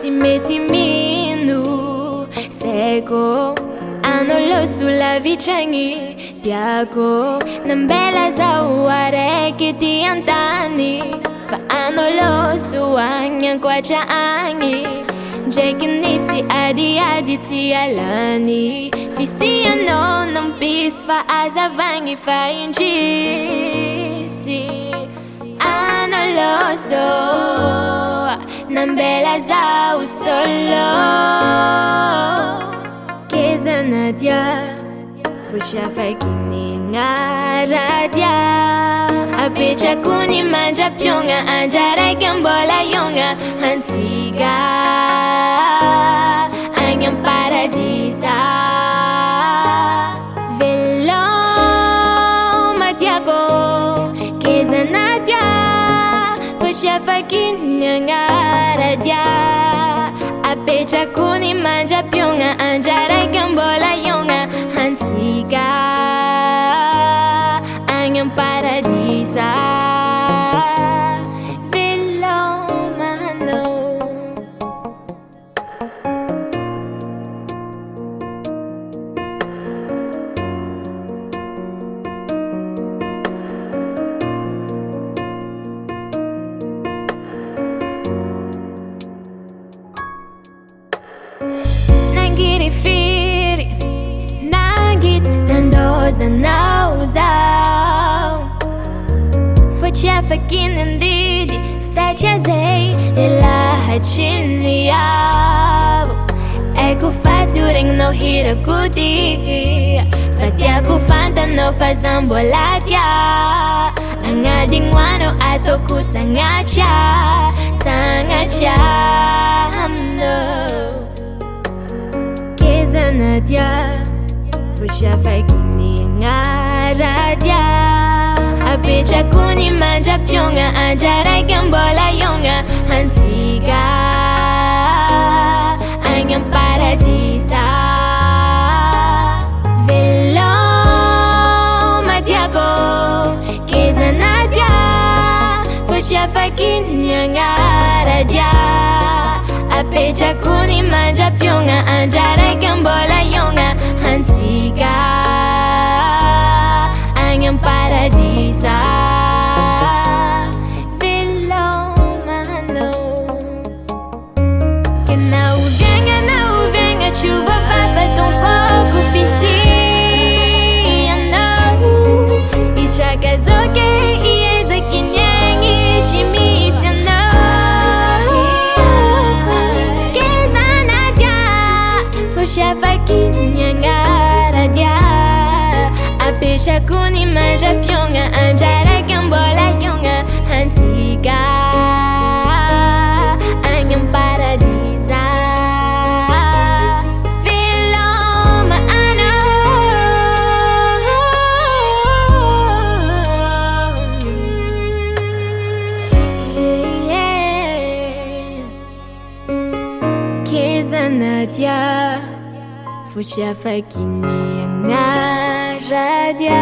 si metimino seko anolo sulla vicini diago nambela za uare che ti antani fa anolo suanya kwa chaani jekinisi adi si alani fisia no non pisfa azavangi fa injisi anolo so nambela za usolo keza nadia fusha fakini ngaradia apecha kuni manja pyonga anjara gambola yonga hansiga anyam paradisa velo matiago keza nadia fusha fakini ngaradia apecha kuni manja pyonga anjara gambola yonga hansiga anyam paradisa velo mano nangiri firi nangit nandoza nauzau Faccia fakini ndidi sacha zei ilaha chini yao eko fati uring no hira kuti fatia kufanta no fazambolatia angading wano ato kusangacha sangacha hamno keza nadia Fusha fakini ngaradia apecha kuni manja pyonga anjara gambola yonga hansiga anyam paradisa velo matiago keza nadia Fusha fakini ngaradia apecha kuni manja pyonga anjara gambola yonga hansiga anyam paradisa velo mano que não venha chuva vai tão pouco oficia não e chaga zoke e ezekinyangi chimisia não que zanadia fusha fakinya ngaradia apecha kuni manja pyonga anjara gambola yonga hansiga anyam paradisa velo maano keza nadia Fusha fakini ngaradia